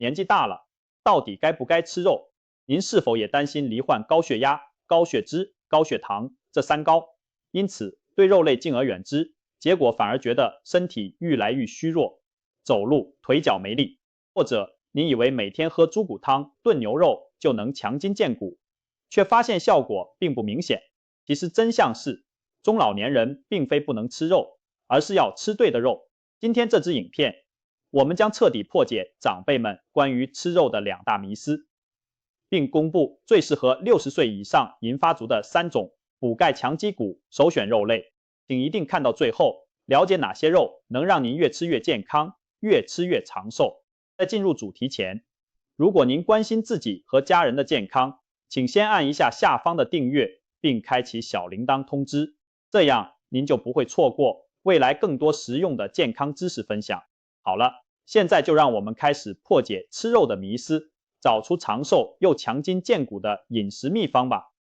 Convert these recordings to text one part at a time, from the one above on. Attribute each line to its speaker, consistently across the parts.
Speaker 1: 年纪大了，到底该不该吃肉？您是否也担心罹患高血压、高血脂、高血糖这三高？因此对肉类敬而远之，结果反而觉得身体愈来愈虚弱，走路腿脚没力。或者您以为每天喝猪骨汤、炖牛肉就能强筋健骨，却发现效果并不明显。其实真相是，中老年人并非不能吃肉，而是要吃对的肉。今天这支影片，我们将彻底破解长辈们关于吃肉的两大迷思，并公布最适合60岁以上银发族的3种补钙强肌骨首选肉类。请一定看到最后，了解哪些肉能让您越吃越健康，越吃越长寿。在进入主题前，如果您关心自己和家人的健康，请先按一下下方的订阅，并开启小铃铛通知，这样您就不会错过未来更多实用的健康知识分享。好了，现在就让我们开始破解吃肉的迷思，找出长寿又强筋健骨的饮食秘方吧。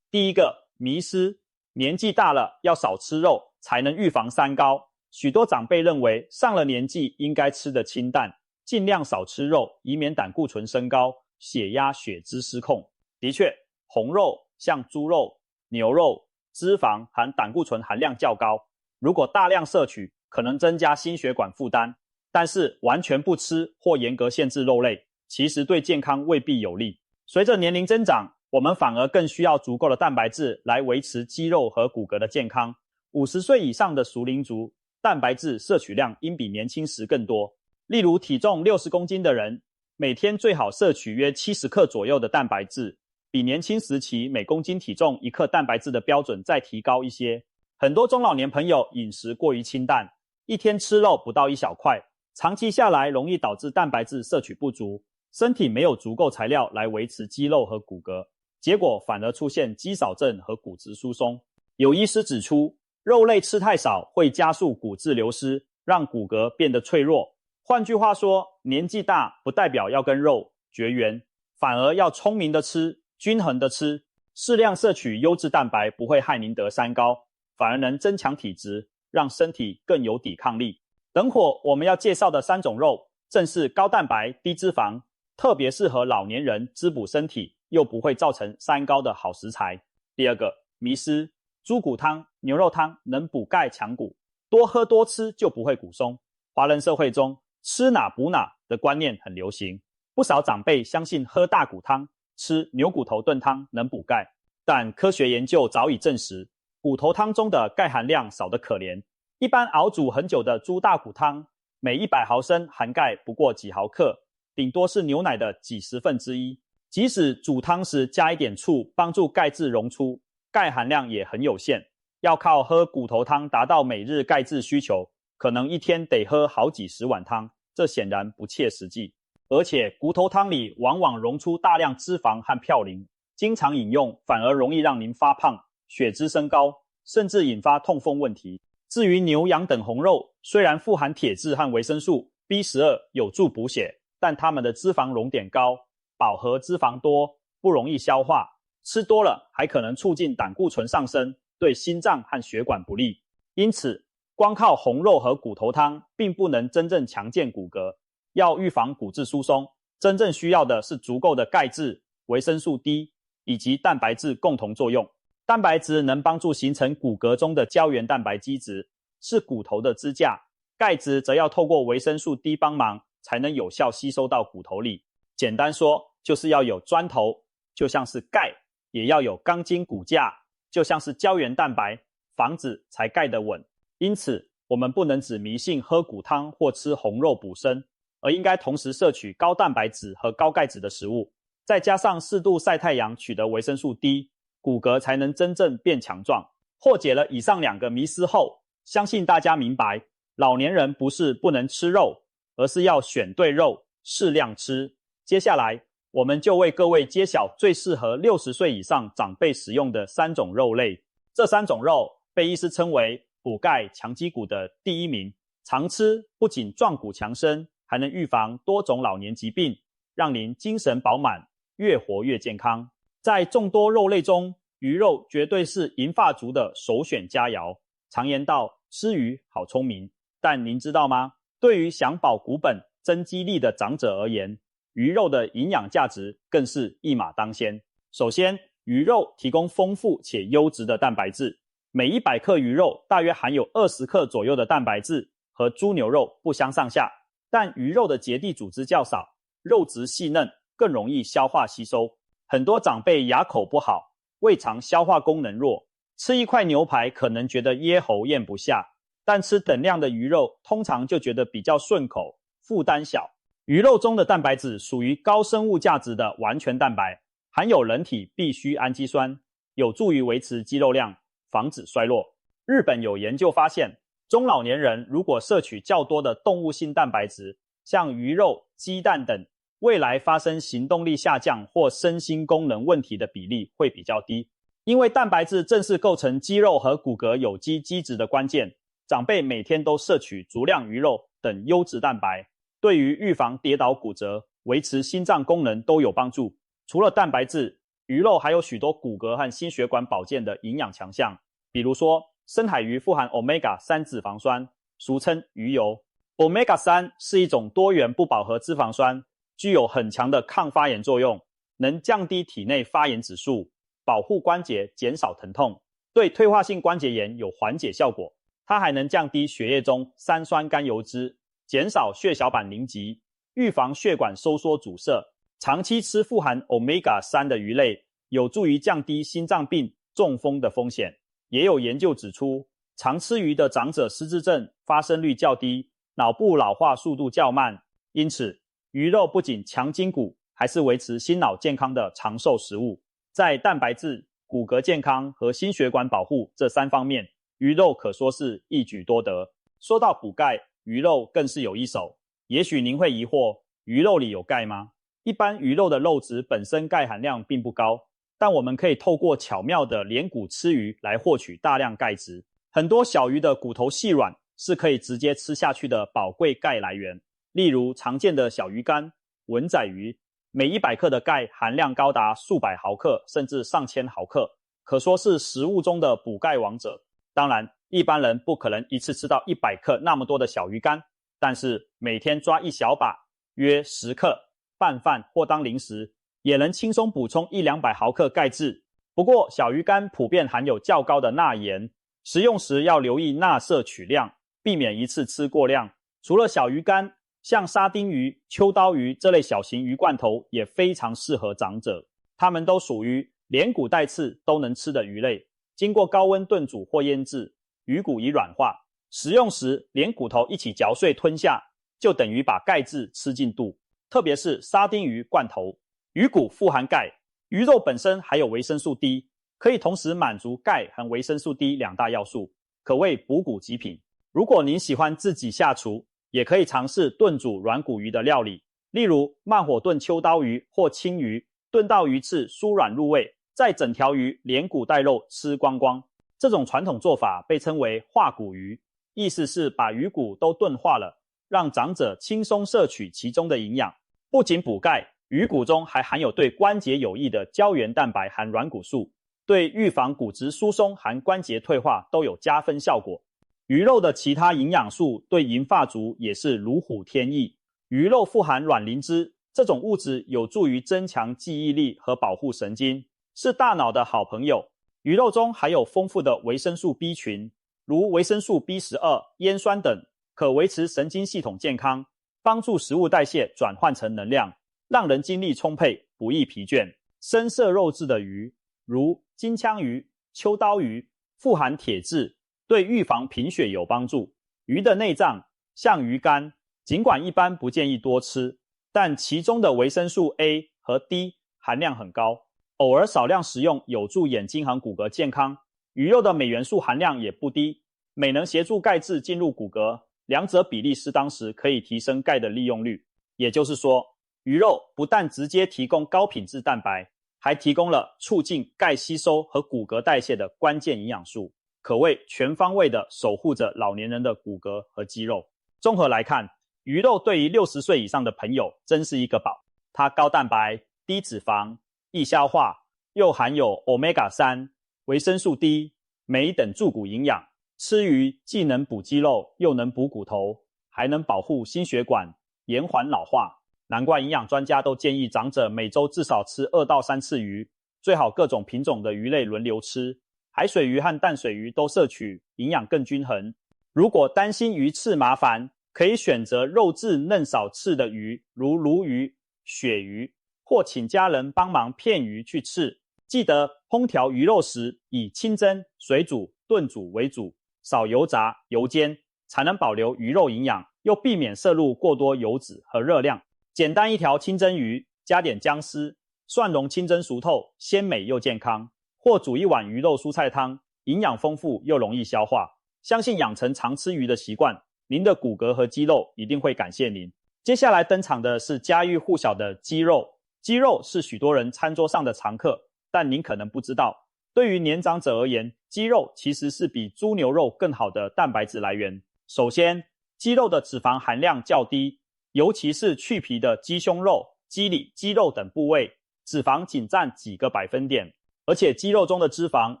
Speaker 1: 第一个迷思，年纪大了要少吃肉才能预防三高。许多长辈认为上了年纪应该吃得清淡，尽量少吃肉，以免胆固醇升高，血压血脂失控。的确，红肉像猪肉、牛肉，脂肪含胆固醇含量较高，如果大量摄取，可能增加心血管负担。但是完全不吃或严格限制肉类，其实对健康未必有利。随着年龄增长，我们反而更需要足够的蛋白质来维持肌肉和骨骼的健康。50岁以上的熟龄族，蛋白质摄取量应比年轻时更多。例如体重60公斤的人，每天最好摄取约70克左右的蛋白质，比年轻时期每公斤体重1克蛋白质的标准再提高一些。很多中老年朋友饮食过于清淡，一天吃肉不到1小块，长期下来容易导致蛋白质摄取不足，身体没有足够材料来维持肌肉和骨骼，结果反而出现肌少症和骨质疏松。有医师指出，肉类吃太少会加速骨质流失，让骨骼变得脆弱。换句话说，年纪大不代表要跟肉绝缘，反而要聪明的吃，均衡的吃，适量摄取优质蛋白不会害您得三高，反而能增强体质，让身体更有抵抗力。等会我们要介绍的3种肉，正是高蛋白、低脂肪，特别适合老年人滋补身体，又不会造成三高的好食材。第二个迷思，猪骨汤、牛肉汤能补钙强骨，多喝多吃就不会骨松。华人社会中，吃哪补哪的观念很流行，不少长辈相信喝大骨汤、吃牛骨头炖汤能补钙，但科学研究早已证实，骨头汤中的钙含量少得可怜。一般熬煮很久的猪大骨汤，每100毫升含钙不过几毫克，顶多是牛奶的几十分之一。即使煮汤时加一点醋帮助钙质溶出，钙含量也很有限。要靠喝骨头汤达到每日钙质需求，可能一天得喝好几十碗汤，这显然不切实际。而且骨头汤里往往溶出大量脂肪和嘌呤，经常饮用反而容易让您发胖、血脂升高，甚至引发痛风问题。至于牛羊等红肉，虽然富含铁质和维生素 B12 有助补血，但它们的脂肪熔点高，饱和脂肪多，不容易消化，吃多了还可能促进胆固醇上升，对心脏和血管不利。因此光靠红肉和骨头汤并不能真正强健骨骼，要预防骨质疏松，真正需要的是足够的钙质、维生素 D 以及蛋白质共同作用。蛋白质能帮助形成骨骼中的胶原蛋白基质，是骨头的支架，钙质则要透过维生素 D 帮忙，才能有效吸收到骨头里。简单说，就是要有砖头，就像是钙，也要有钢筋骨架，就像是胶原蛋白，房子才盖得稳。因此，我们不能只迷信喝骨汤或吃红肉补身，而应该同时摄取高蛋白质和高钙质的食物，再加上适度晒太阳取得维生素 D， 骨骼才能真正变强壮。破解了以上2个迷思后，相信大家明白，老年人不是不能吃肉，而是要选对肉，适量吃。接下来，我们就为各位揭晓最适合60岁以上长辈食用的3种肉类。这3种肉被医师称为补钙强肌骨的第1名，常吃不仅壮骨强身，还能预防多种老年疾病，让您精神饱满，越活越健康。在众多肉类中，鱼肉绝对是银发族的首选佳肴。常言道，吃鱼好聪明，但您知道吗？对于想保骨本、增肌力的长者而言，鱼肉的营养价值更是一马当先。首先，鱼肉提供丰富且优质的蛋白质，每100克鱼肉大约含有20克左右的蛋白质，和猪牛肉不相上下。但鱼肉的结缔组织较少，肉质细嫩，更容易消化吸收。很多长辈牙口不好，胃肠消化功能弱，吃一块牛排可能觉得噎喉咽不下，但吃等量的鱼肉通常就觉得比较顺口，负担小。鱼肉中的蛋白质属于高生物价值的完全蛋白，含有人体必需氨基酸，有助于维持肌肉量，防止衰弱。日本有研究发现，中老年人如果摄取较多的动物性蛋白质，像鱼肉、鸡蛋等，未来发生行动力下降或身心功能问题的比例会比较低。因为蛋白质正是构成肌肉和骨骼有机基质的关键，长辈每天都摄取足量鱼肉等优质蛋白，对于预防跌倒骨折、维持心脏功能都有帮助。除了蛋白质，鱼肉还有许多骨骼和心血管保健的营养强项，比如说深海鱼富含 Omega-3 脂肪酸，俗称鱼油。Omega-3 是一种多元不饱和脂肪酸，具有很强的抗发炎作用，能降低体内发炎指数，保护关节，减少疼痛，对退化性关节炎有缓解效果。它还能降低血液中三酸甘油酯，减少血小板凝集，预防血管收缩阻塞。长期吃富含 Omega-3 的鱼类，有助于降低心脏病、中风的风险。也有研究指出，常吃鱼的长者失智症发生率较低，脑部老化速度较慢。因此，鱼肉不仅强筋骨，还是维持心脑健康的长寿食物。在蛋白质、骨骼健康和心血管保护这3方面，鱼肉可说是一举多得。说到补钙，鱼肉更是有一手。也许您会疑惑，鱼肉里有钙吗？一般鱼肉的肉质本身钙含量并不高，但我们可以透过巧妙的连骨吃鱼来获取大量钙质。很多小鱼的骨头细软是可以直接吃下去的宝贵钙来源，例如常见的小鱼干、文仔鱼，每100克的钙含量高达数百毫克甚至上千毫克，可说是食物中的补钙王者。当然，一般人不可能一次吃到100克那么多的小鱼干，但是每天抓一小把，约10克，拌饭或当零食，也能轻松补充100-200毫克钙质。不过，小鱼干普遍含有较高的钠盐，食用时要留意钠摄取量，避免一次吃过量。除了小鱼干，像沙丁鱼、秋刀鱼这类小型鱼罐头也非常适合长者，它们都属于连骨带刺都能吃的鱼类，经过高温炖煮或腌制，鱼骨已软化，食用时连骨头一起嚼碎吞下，就等于把钙质吃进肚。特别是沙丁鱼罐头，鱼骨富含钙，鱼肉本身还有维生素 D， 可以同时满足钙和维生素 D 2大要素，可谓补骨极品。如果您喜欢自己下厨，也可以尝试炖煮软骨鱼的料理，例如慢火炖秋刀鱼或青鱼，炖到鱼翅酥软入味，再整条鱼连骨带肉吃光光。这种传统做法被称为化骨鱼，意思是把鱼骨都炖化了，让长者轻松摄取其中的营养。不仅补钙，鱼骨中还含有对关节有益的胶原蛋白含软骨素，对预防骨质疏松含关节退化都有加分效果。鱼肉的其他营养素对银发族也是如虎添翼。鱼肉富含卵磷脂，这种物质有助于增强记忆力和保护神经，是大脑的好朋友。鱼肉中还有丰富的维生素 B 群，如维生素 B12、烟酸等，可维持神经系统健康，帮助食物代谢转换成能量，让人精力充沛，不易疲倦。深色肉质的鱼，如金枪鱼、秋刀鱼，富含铁质，对预防贫血有帮助。鱼的内脏，像鱼肝，尽管一般不建议多吃，但其中的维生素 A 和 D 含量很高，偶尔少量食用有助眼睛和骨骼健康。鱼肉的镁元素含量也不低，镁能协助钙质进入骨骼，两者比例适当时可以提升钙的利用率。也就是说，鱼肉不但直接提供高品质蛋白，还提供了促进钙吸收和骨骼代谢的关键营养素，可谓全方位的守护着老年人的骨骼和肌肉。综合来看，鱼肉对于60岁以上的朋友真是一个宝。它高蛋白、低脂肪、易消化，又含有 Omega-3、维生素 D、镁等助骨营养。吃鱼既能补肌肉，又能补骨头，还能保护心血管，延缓老化。难怪营养专家都建议长者每周至少吃2到3次鱼，最好各种品种的鱼类轮流吃，海水鱼和淡水鱼都摄取，营养更均衡。如果担心鱼刺麻烦，可以选择肉质嫩少刺的鱼，如鲈鱼、鳕鱼，或请家人帮忙片鱼去刺。记得烹调鱼肉时以清蒸、水煮、炖煮为主，少油炸、油煎，才能保留鱼肉营养，又避免摄入过多油脂和热量。简单一条清蒸鱼，加点姜丝，蒜蓉清蒸熟透，鲜美又健康。或煮一碗鱼肉蔬菜汤，营养丰富又容易消化。相信养成常吃鱼的习惯，您的骨骼和肌肉一定会感谢您。接下来登场的是家喻户晓的鸡肉。鸡肉是许多人餐桌上的常客，但您可能不知道，对于年长者而言，鸡肉其实是比猪牛肉更好的蛋白质来源。首先，鸡肉的脂肪含量较低，尤其是去皮的鸡胸肉、鸡里、鸡肉等部位，脂肪仅占几个百分点，而且鸡肉中的脂肪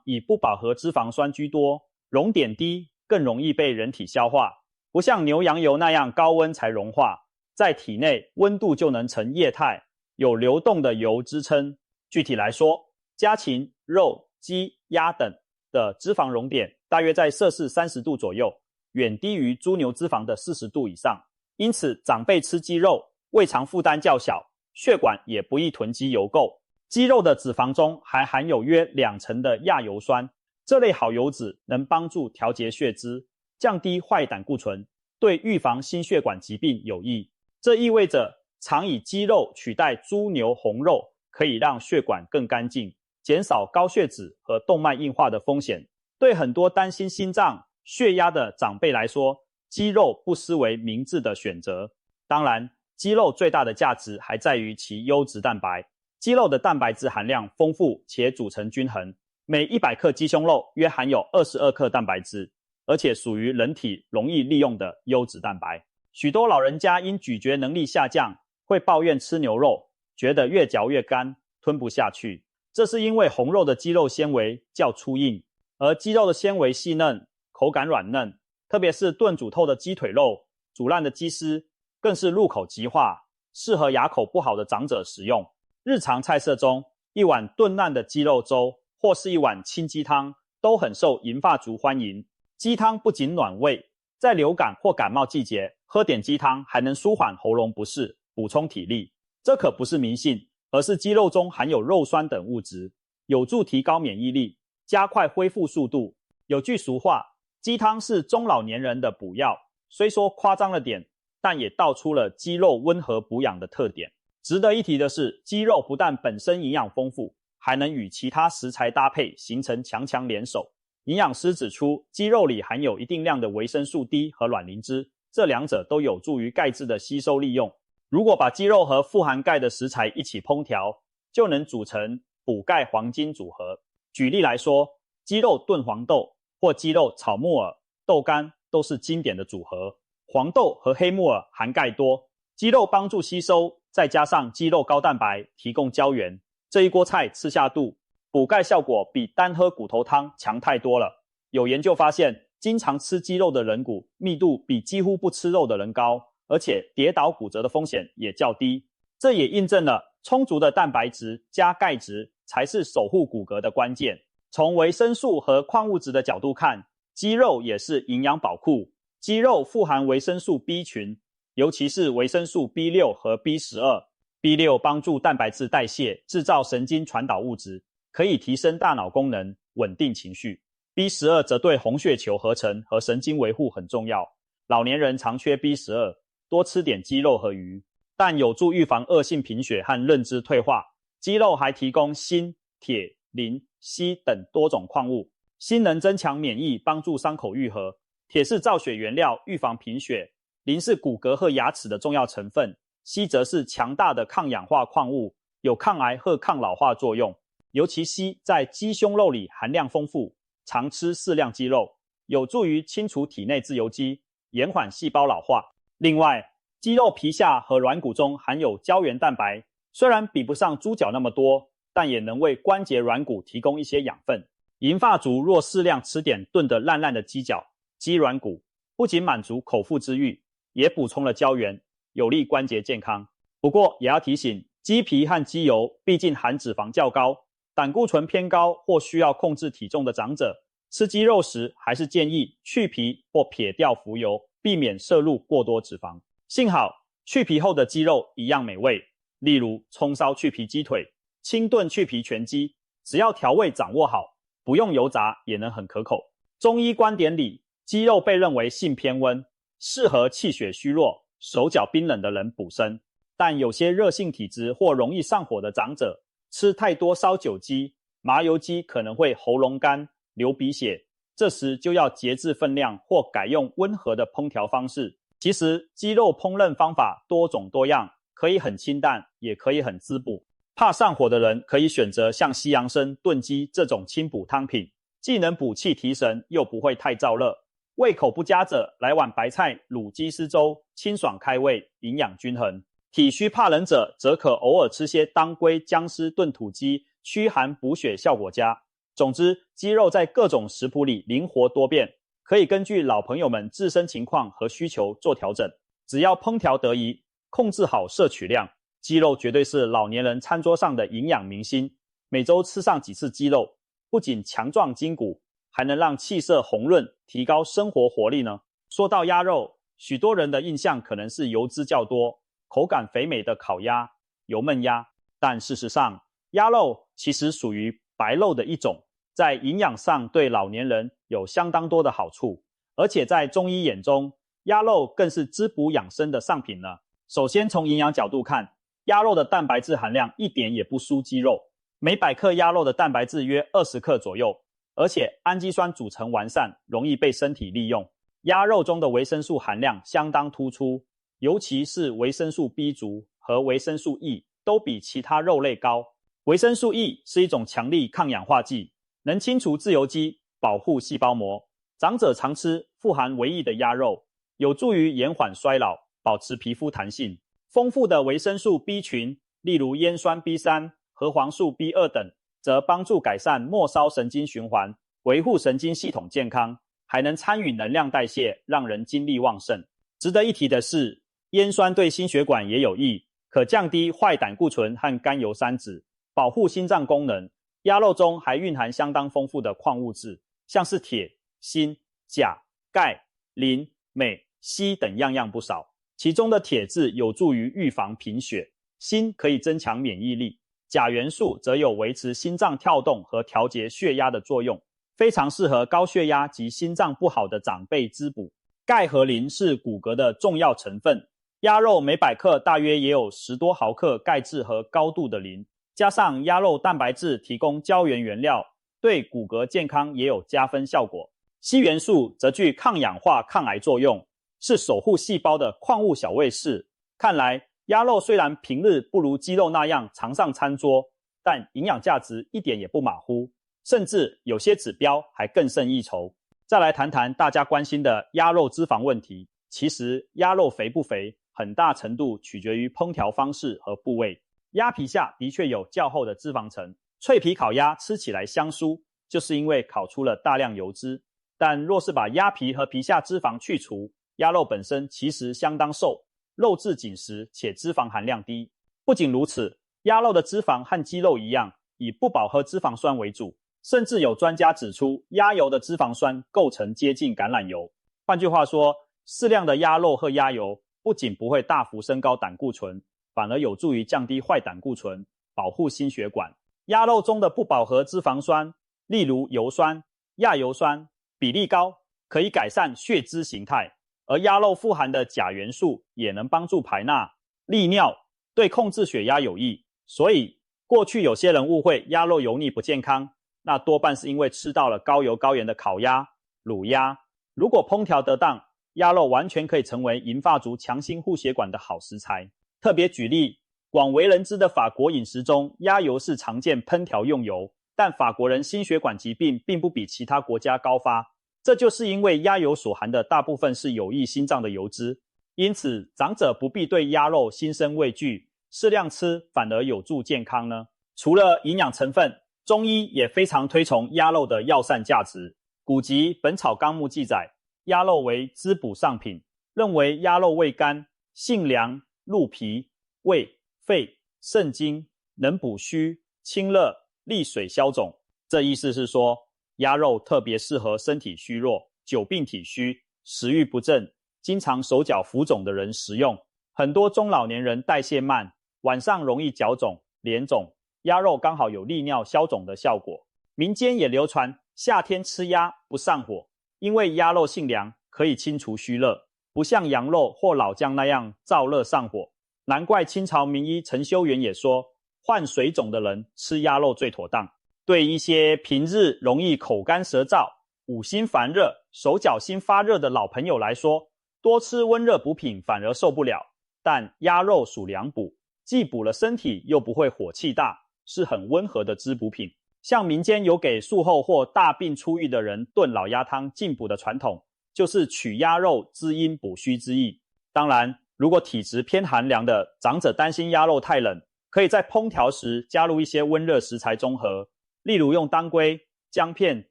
Speaker 1: 以不饱和脂肪酸居多，熔点低，更容易被人体消化，不像牛羊油那样高温才融化，在体内温度就能成液态，有流动的油支撑。具体来说，家禽、肉、鸡、鸭等的脂肪熔点大约在摄氏30度左右，远低于猪牛脂肪的40度以上。因此长辈吃鸡肉，胃肠负担较小，血管也不易囤积油垢。鸡肉的脂肪中还含有约2成的亚油酸，这类好油脂能帮助调节血脂，降低坏胆固醇，对预防心血管疾病有益。这意味着常以鸡肉取代猪牛红肉，可以让血管更干净，减少高血脂和动脉硬化的风险。对很多担心心脏、血压的长辈来说，鸡肉不失为明智的选择。当然，鸡肉最大的价值还在于其优质蛋白。鸡肉的蛋白质含量丰富且组成均衡，每100克鸡胸肉约含有22克蛋白质，而且属于人体容易利用的优质蛋白。许多老人家因咀嚼能力下降，会抱怨吃牛肉，觉得越嚼越干，吞不下去。这是因为红肉的肌肉纤维较粗硬，而鸡肉的纤维细嫩，口感软嫩，特别是炖煮透的鸡腿肉、煮烂的鸡丝，更是入口即化，适合牙口不好的长者食用。日常菜色中，一碗炖烂的鸡肉粥或是一碗清鸡汤都很受银发族欢迎。鸡汤不仅暖胃，在流感或感冒季节，喝点鸡汤还能舒缓喉咙不适，补充体力。这可不是迷信，而是鸡肉中含有肉酸等物质，有助提高免疫力，加快恢复速度。有句俗话，鸡汤是中老年人的补药，虽说夸张了点，但也道出了鸡肉温和补养的特点。值得一提的是，鸡肉不但本身营养丰富，还能与其他食材搭配，形成强强联手。营养师指出，鸡肉里含有一定量的维生素 D 和卵磷脂，这两者都有助于钙质的吸收利用。如果把鸡肉和富含钙的食材一起烹调，就能组成补钙黄金组合。举例来说，鸡肉炖黄豆或鸡肉炒木耳、豆干都是经典的组合。黄豆和黑木耳含钙多，鸡肉帮助吸收，再加上鸡肉高蛋白提供胶原，这一锅菜吃下肚，补钙效果比单喝骨头汤强太多了。有研究发现，经常吃鸡肉的人骨密度比几乎不吃肉的人高，而且跌倒骨折的风险也较低。这也印证了充足的蛋白质加钙质才是守护骨骼的关键。从维生素和矿物质的角度看，鸡肉也是营养宝库。鸡肉富含维生素 B 群，尤其是维生素 B6 和 B12。B6 帮助蛋白质代谢，制造神经传导物质，可以提升大脑功能，稳定情绪。B12 则对红血球合成和神经维护很重要。老年人常缺 B12， 多吃点鸡肉和鱼，但有助预防恶性贫血和认知退化。鸡肉还提供锌、铁、磷、硒等多种矿物。锌能增强免疫，帮助伤口愈合；铁是造血原料，预防贫血；磷是骨骼和牙齿的重要成分；硒则是强大的抗氧化矿物，有抗癌和抗老化作用。尤其硒在鸡胸肉里含量丰富，常吃适量鸡肉，有助于清除体内自由基，延缓细胞老化。另外，鸡肉皮下和软骨中含有胶原蛋白，虽然比不上猪脚那么多，但也能为关节软骨提供一些养分。银发族若适量吃点炖得烂烂的鸡脚、鸡软骨，不仅满足口腹之欲，也补充了胶原，有利关节健康。不过也要提醒，鸡皮和鸡油毕竟含脂肪较高，胆固醇偏高或需要控制体重的长者，吃鸡肉时还是建议去皮或撇掉浮油，避免摄入过多脂肪。幸好去皮后的鸡肉一样美味，例如葱烧去皮鸡腿、清炖去皮全鸡，只要调味掌握好，不用油炸也能很可口。中医观点里，鸡肉被认为性偏温，适合气血虚弱、手脚冰冷的人补身。但有些热性体质或容易上火的长者，吃太多烧酒鸡、麻油鸡可能会喉咙干、流鼻血，这时就要节制分量或改用温和的烹调方式。其实鸡肉烹饪方法多种多样，可以很清淡，也可以很滋补。怕上火的人可以选择像西洋参炖鸡这种清补汤品，既能补气提神，又不会太燥热。胃口不佳者来碗白菜卤鸡丝粥，清爽开胃，营养均衡。体虚怕冷者则可偶尔吃些当归姜丝炖土鸡，驱寒补血效果佳。总之，鸡肉在各种食谱里灵活多变，可以根据老朋友们自身情况和需求做调整。只要烹调得宜，控制好摄取量，鸡肉绝对是老年人餐桌上的营养明星。每周吃上几次鸡肉，不仅强壮筋骨，还能让气色红润，提高生活活力呢。说到鸭肉，许多人的印象可能是油脂较多、口感肥美的烤鸭、油焖鸭，但事实上，鸭肉其实属于白肉的一种，在营养上对老年人有相当多的好处，而且在中医眼中，鸭肉更是滋补养生的上品呢。首先从营养角度看，鸭肉的蛋白质含量一点也不输鸡肉，每100克鸭肉的蛋白质约20克左右，而且氨基酸组成完善，容易被身体利用。鸭肉中的维生素含量相当突出，尤其是维生素 B 族和维生素 E 都比其他肉类高。维生素 E 是一种强力抗氧化剂，能清除自由基，保护细胞膜。长者常吃富含维 E 的鸭肉，有助于延缓衰老，保持皮肤弹性。丰富的维生素 B 群，例如烟酸 B3、核黄素 B2 等，则帮助改善末梢神经循环，维护神经系统健康，还能参与能量代谢，让人精力旺盛。值得一提的是，烟酸对心血管也有益，可降低坏胆固醇和甘油三酯，保护心脏功能。鸭肉中还蕴含相当丰富的矿物质，像是铁、锌、钾、钙、磷、镁、硒等样样不少。其中的铁质有助于预防贫血，锌可以增强免疫力，钾元素则有维持心脏跳动和调节血压的作用，非常适合高血压及心脏不好的长辈滋补。钙和磷是骨骼的重要成分，鸭肉每100克大约也有10多毫克钙质和高度的磷，加上鸭肉蛋白质提供胶原原料，对骨骼健康也有加分效果。硒元素则具抗氧化、抗癌作用，是守护细胞的矿物小卫士。看来鸭肉虽然平日不如鸡肉那样常上餐桌，但营养价值一点也不马虎，甚至有些指标还更胜一筹。再来谈谈大家关心的鸭肉脂肪问题。其实鸭肉肥不肥，很大程度取决于烹调方式和部位。鸭皮下的确有较厚的脂肪层，脆皮烤鸭吃起来香酥，就是因为烤出了大量油脂。但若是把鸭皮和皮下脂肪去除，鸭肉本身其实相当瘦，肉质紧实且脂肪含量低。不仅如此，鸭肉的脂肪和鸡肉一样，以不饱和脂肪酸为主，甚至有专家指出，鸭油的脂肪酸构成接近橄榄油。换句话说，适量的鸭肉和鸭油不仅不会大幅升高胆固醇，反而有助于降低坏胆固醇，保护心血管。鸭肉中的不饱和脂肪酸，例如油酸、亚油酸，比例高，可以改善血脂形态，而鸭肉富含的钾元素也能帮助排钠、利尿，对控制血压有益。所以过去有些人误会鸭肉油腻不健康，那多半是因为吃到了高油高盐的烤鸭、卤鸭。如果烹调得当，鸭肉完全可以成为银发族强心护血管的好食材。特别举例，广为人知的法国饮食中，鸭油是常见烹调用油，但法国人心血管疾病并不比其他国家高发，这就是因为鸭油所含的大部分是有益心脏的油脂。因此长者不必对鸭肉心生畏惧，适量吃反而有助健康呢。除了营养成分，中医也非常推崇鸭肉的药膳价值。古籍《本草纲目》记载，鸭肉为滋补上品，认为鸭肉味甘，性凉，入脾、胃、肺、肾经，能补虚、清热、利水消肿。这意思是说，鸭肉特别适合身体虚弱、久病体虚、食欲不振、经常手脚浮肿的人食用。很多中老年人代谢慢，晚上容易脚肿、脸肿，鸭肉刚好有利尿消肿的效果。民间也流传夏天吃鸭不上火，因为鸭肉性凉，可以清除虚热，不像羊肉或老姜那样燥热上火。难怪清朝名医陈修元也说，患水肿的人吃鸭肉最妥当。对一些平日容易口干舌燥、五心烦热、手脚心发热的老朋友来说，多吃温热补品反而受不了。但鸭肉属凉补，既补了身体又不会火气大，是很温和的滋补品。像民间有给术后或大病初愈的人炖老鸭汤进补的传统，就是取鸭肉滋阴补虚之意。当然，如果体质偏寒凉的长者担心鸭肉太冷，可以在烹调时加入一些温热食材中和，例如用当归、姜片、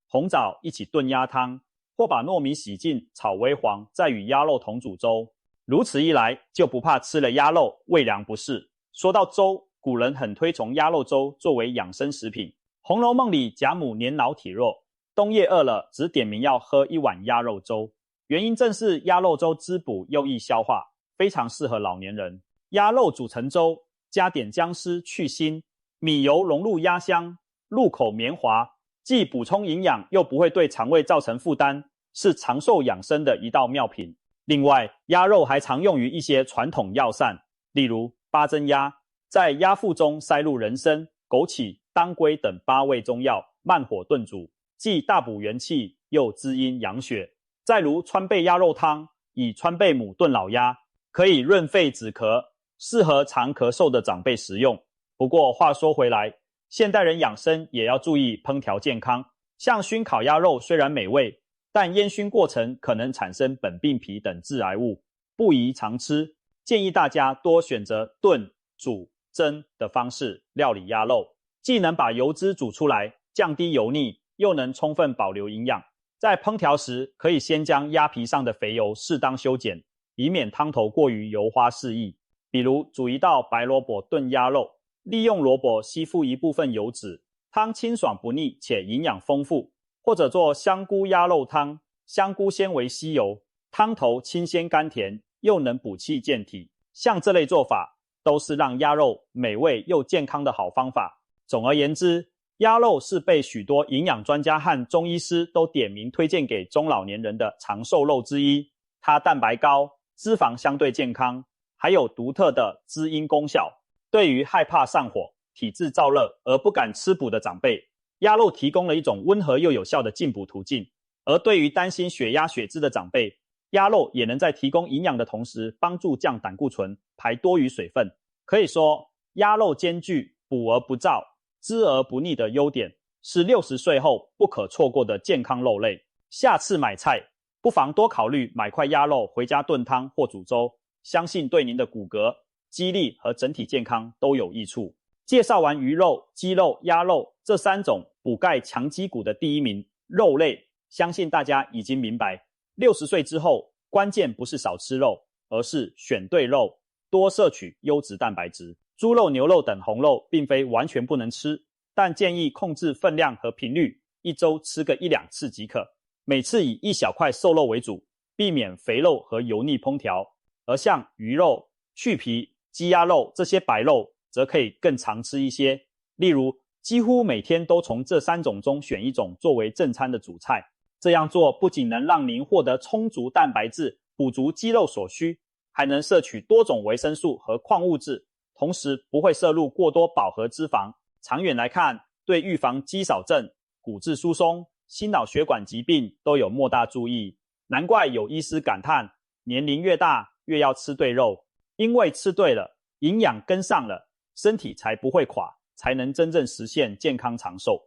Speaker 1: 红枣一起炖鸭汤，或把糯米洗净炒微黄，再与鸭肉同煮粥。如此一来，就不怕吃了鸭肉胃凉不适。说到粥，古人很推崇鸭肉粥作为养生食品。《红楼梦》里贾母年老体弱，冬夜饿了，只点名要喝一碗鸭肉粥，原因正是鸭肉粥滋补又易消化，非常适合老年人。鸭肉煮成粥，加点姜丝去腥，米油融入鸭香，入口绵滑，既补充营养又不会对肠胃造成负担，是长寿养生的一道妙品。另外，鸭肉还常用于一些传统药膳，例如八珍鸭，在鸭腹中塞入人参、枸杞、当归等8味中药，慢火炖煮，既大补元气，又滋阴养血。再如川贝鸭肉汤，以川贝母炖老鸭，可以润肺止咳，适合常咳嗽的长辈食用。不过话说回来，现代人养生也要注意烹调健康，像熏烤鸭肉虽然美味，但烟熏过程可能产生苯并芘等致癌物，不宜常吃。建议大家多选择炖、煮、蒸的方式料理鸭肉，既能把油脂煮出来，降低油腻，又能充分保留营养。在烹调时，可以先将鸭皮上的肥油适当修剪，以免汤头过于油花四溢。比如煮一道白萝卜炖鸭肉，利用萝卜吸附一部分油脂，汤清爽不腻且营养丰富。或者做香菇鸭肉汤，香菇纤维吸油，汤头清鲜甘甜，又能补气健体。像这类做法，都是让鸭肉美味又健康的好方法。总而言之，鸭肉是被许多营养专家和中医师都点名推荐给中老年人的长寿肉之一。它蛋白高，脂肪相对健康，还有独特的滋阴功效。对于害怕上火、体质燥热而不敢吃补的长辈，鸭肉提供了一种温和又有效的进补途径。而对于担心血压血脂的长辈，鸭肉也能在提供营养的同时，帮助降胆固醇，排多余水分。可以说，鸭肉兼具补而不燥、滋而不腻的优点，是60岁后不可错过的健康肉类。下次买菜，不妨多考虑买块鸭肉回家炖汤或煮粥，相信对您的骨骼、肌力和整体健康都有益处。介绍完鱼肉、鸡肉、鸭肉这3种补钙强肌骨的第一名肉类，相信大家已经明白，60岁之后，关键不是少吃肉，而是选对肉，多摄取优质蛋白质。猪肉、牛肉等红肉并非完全不能吃，但建议控制分量和频率，1周吃个1-2次即可。每次以1小块瘦肉为主，避免肥肉和油腻烹调。而像鱼肉、去皮、鸡鸭肉这些白肉，则可以更常吃一些。例如，几乎每天都从这3种中选一种作为正餐的主菜。这样做不仅能让您获得充足蛋白质，补足肌肉所需，还能摄取多种维生素和矿物质，同时不会摄入过多饱和脂肪。长远来看，对预防肌少症、骨质疏松、心脑血管疾病都有莫大注意。难怪有医师感叹，年龄越大越要吃对肉，因为吃对了，营养跟上了，身体才不会垮，才能真正实现健康长寿。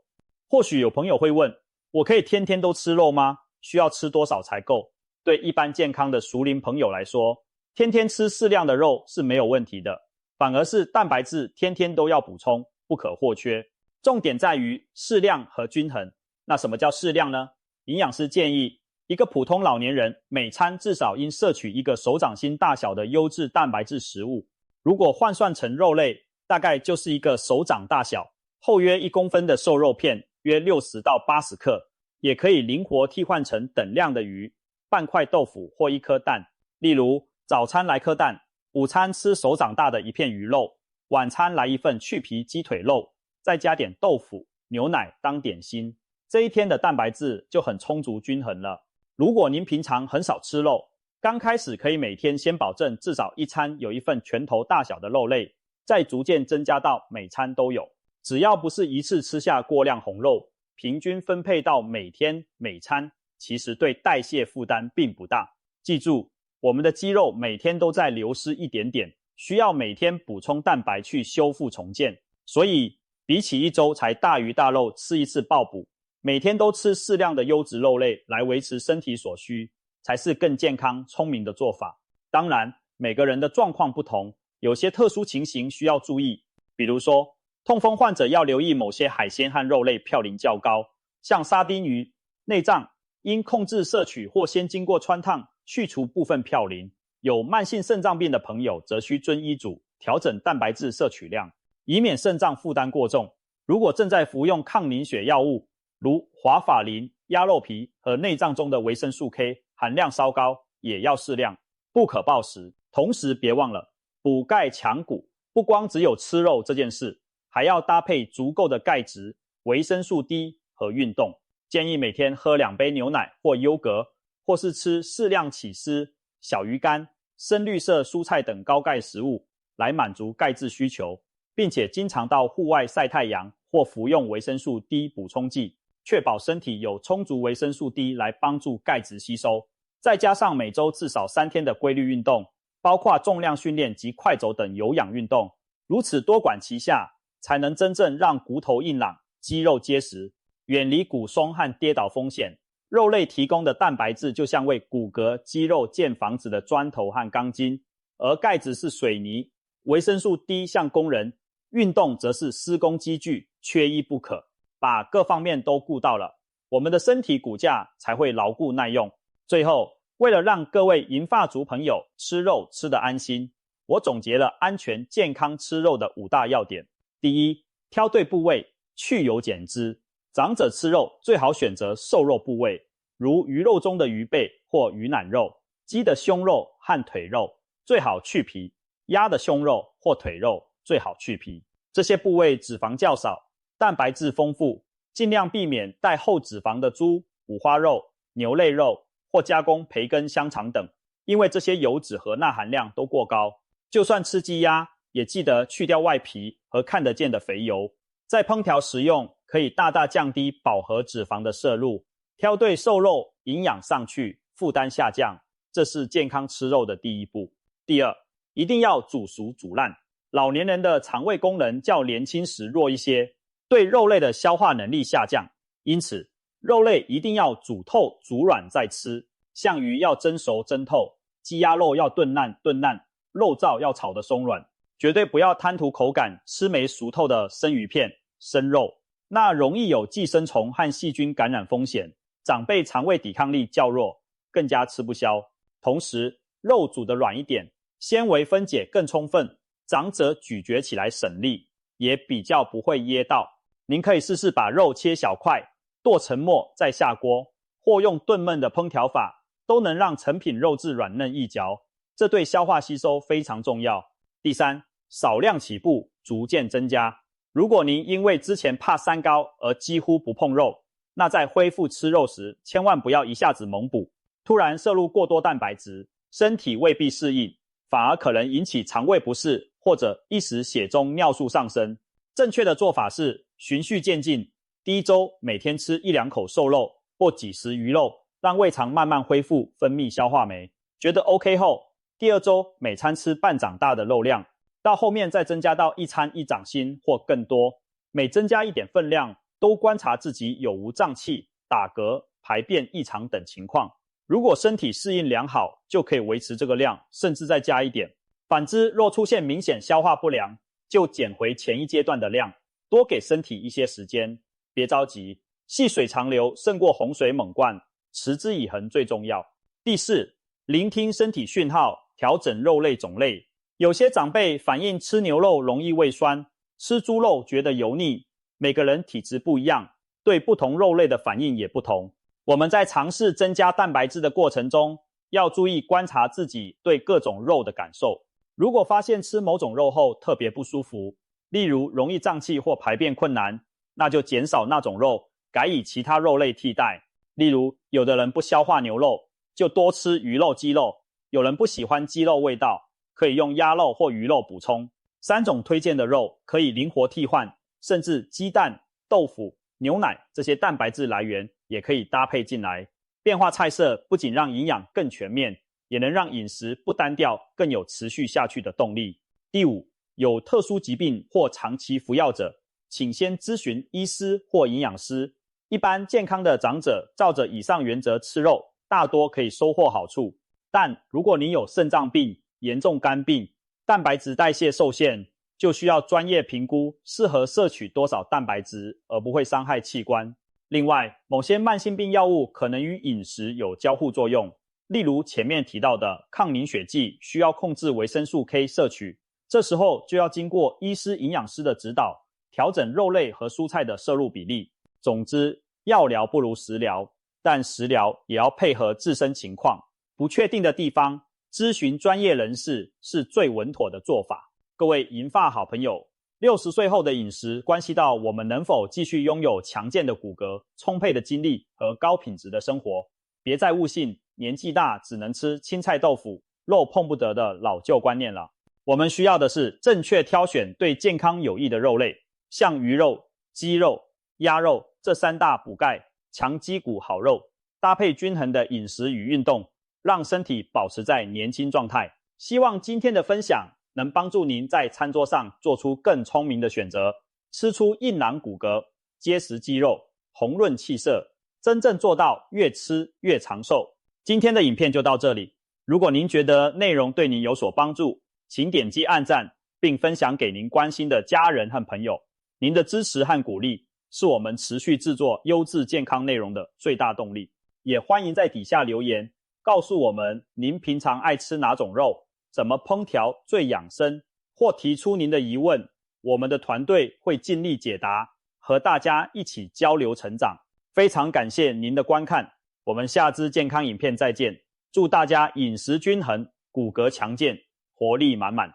Speaker 1: 或许有朋友会问，我可以天天都吃肉吗？需要吃多少才够？对一般健康的熟龄朋友来说，天天吃适量的肉是没有问题的，反而是蛋白质天天都要补充，不可或缺。重点在于适量和均衡。那什么叫适量呢？营养师建议一个普通老年人每餐至少应摄取一个手掌心大小的优质蛋白质食物，如果换算成肉类，大概就是一个手掌大小，厚约1公分的瘦肉片，约60到80克，也可以灵活替换成等量的鱼、半块豆腐或1颗蛋。例如，早餐来颗蛋，午餐吃手掌大的一片鱼肉，晚餐来一份去皮鸡腿肉，再加点豆腐、牛奶当点心，这一天的蛋白质就很充足均衡了。如果您平常很少吃肉，刚开始可以每天先保证至少一餐有一份拳头大小的肉类，再逐渐增加到每餐都有。只要不是一次吃下过量红肉，平均分配到每天每餐，其实对代谢负担并不大。记住，我们的肌肉每天都在流失一点点，需要每天补充蛋白去修复重建。所以比起一周才大鱼大肉吃一次爆补，每天都吃适量的优质肉类来维持身体所需，才是更健康聪明的做法。当然，每个人的状况不同，有些特殊情形需要注意，比如说痛风患者要留意某些海鲜和肉类嘌呤较高，像沙丁鱼、内脏，应控制摄取或先经过汆烫去除部分嘌呤。有慢性肾脏病的朋友则需遵医嘱调整蛋白质摄取量，以免肾脏负担过重。如果正在服用抗凝血药物，如华法林、鸭肉皮和内脏中的维生素 K 含量稍高，也要适量，不可暴食。同时别忘了补钙强骨，不光只有吃肉这件事，还要搭配足够的钙质、维生素 D 和运动。建议每天喝2杯牛奶或优格，或是吃适量起司、小鱼干、深绿色蔬菜等高钙食物，来满足钙质需求，并且经常到户外晒太阳或服用维生素 D 补充剂，确保身体有充足维生素 D 来帮助钙质吸收。再加上每周至少3天的规律运动，包括重量训练及快走等有氧运动，如此多管齐下，才能真正让骨头硬朗、肌肉结实，远离骨松和跌倒风险。肉类提供的蛋白质就像为骨骼、肌肉建房子的砖头和钢筋，而钙质是水泥，维生素 D 像工人，运动则是施工机具，缺一不可。把各方面都顾到了，我们的身体骨架才会牢固耐用。最后，为了让各位银发族朋友吃肉吃得安心，我总结了安全健康吃肉的5大要点。第一，挑对部位，去油减脂。长者吃肉最好选择瘦肉部位，如鱼肉中的鱼背或鱼腩肉，鸡的胸肉和腿肉最好去皮，鸭的胸肉或腿肉最好去皮。这些部位脂肪较少，蛋白质丰富，尽量避免带厚脂肪的猪、五花肉、牛肋肉或加工培根、香肠等，因为这些油脂和钠含量都过高。就算吃鸡鸭，也记得去掉外皮和看得见的肥油。在烹调食用，可以大大降低饱和脂肪的摄入。挑对瘦肉，营养上去，负担下降，这是健康吃肉的第一步。第二，一定要煮熟煮烂。老年人的肠胃功能较年轻时弱一些，对肉类的消化能力下降，因此肉类一定要煮透煮软再吃。像鱼要蒸熟蒸透，鸡鸭肉要炖烂炖烂，肉燥要炒得松软，绝对不要贪图口感吃没熟透的生鱼片、生肉，那容易有寄生虫和细菌感染风险，长辈肠胃抵抗力较弱，更加吃不消。同时，肉煮得软一点，纤维分解更充分，长者咀嚼起来省力，也比较不会噎到。您可以试试把肉切小块，剁成末再下锅，或用炖焖的烹调法，都能让成品肉质软嫩易嚼，这对消化吸收非常重要。第三，少量起步，逐渐增加。如果您因为之前怕三高而几乎不碰肉，那在恢复吃肉时，千万不要一下子猛补，突然摄入过多蛋白质，身体未必适应，反而可能引起肠胃不适，或者一时血中尿素上升。正确的做法是循序渐进，第一周每天吃1-2口瘦肉或几食鱼肉，让胃肠慢慢恢复分泌消化酶。觉得 OK 后，第2周每餐吃半掌大的肉量，到后面再增加到1餐1掌心或更多，每增加一点分量，都观察自己有无胀气、打嗝、排便异常等情况。如果身体适应良好，就可以维持这个量，甚至再加一点。反之，若出现明显消化不良，就减回前一阶段的量，多给身体一些时间。别着急，细水长流胜过洪水猛灌。持之以恒最重要。第4，聆听身体讯号，调整肉类种类。有些长辈反映吃牛肉容易胃酸，吃猪肉觉得油腻，每个人体质不一样，对不同肉类的反应也不同。我们在尝试增加蛋白质的过程中，要注意观察自己对各种肉的感受。如果发现吃某种肉后特别不舒服，例如容易胀气或排便困难，那就减少那种肉，改以其他肉类替代。例如，有的人不消化牛肉，就多吃鱼肉、鸡肉；有人不喜欢鸡肉味道，可以用鸭肉或鱼肉补充。3种推荐的肉可以灵活替换，甚至鸡蛋、豆腐、牛奶这些蛋白质来源也可以搭配进来。变化菜色不仅让营养更全面，也能让饮食不单调，更有持续下去的动力。第5，有特殊疾病或长期服药者，请先咨询医师或营养师。一般健康的长者照着以上原则吃肉，大多可以收获好处。但如果你有肾脏病、严重肝病、蛋白质代谢受限，就需要专业评估适合摄取多少蛋白质，而不会伤害器官。另外，某些慢性病药物可能与饮食有交互作用，例如前面提到的抗凝血剂需要控制维生素 K 摄取，这时候就要经过医师、营养师的指导，调整肉类和蔬菜的摄入比例。总之，药疗不如食疗，但食疗也要配合自身情况，不确定的地方，咨询专业人士是最稳妥的做法。各位银发好朋友，60岁后的饮食关系到我们能否继续拥有强健的骨骼、充沛的精力和高品质的生活。别再误信年纪大只能吃青菜豆腐、肉碰不得的老旧观念了。我们需要的是正确挑选对健康有益的肉类，像鱼肉、鸡肉、鸭肉这3大补钙、强肌骨好肉，搭配均衡的饮食与运动，让身体保持在年轻状态。希望今天的分享能帮助您在餐桌上做出更聪明的选择，吃出硬朗骨骼、结实肌肉、红润气色，真正做到越吃越长寿。今天的影片就到这里，如果您觉得内容对您有所帮助，请点击按赞并分享给您关心的家人和朋友。您的支持和鼓励是我们持续制作优质健康内容的最大动力。也欢迎在底下留言，告诉我们您平常爱吃哪种肉，怎么烹调最养生，或提出您的疑问，我们的团队会尽力解答，和大家一起交流成长。非常感谢您的观看，我们下支健康影片再见。祝大家饮食均衡，骨骼强健，活力满满。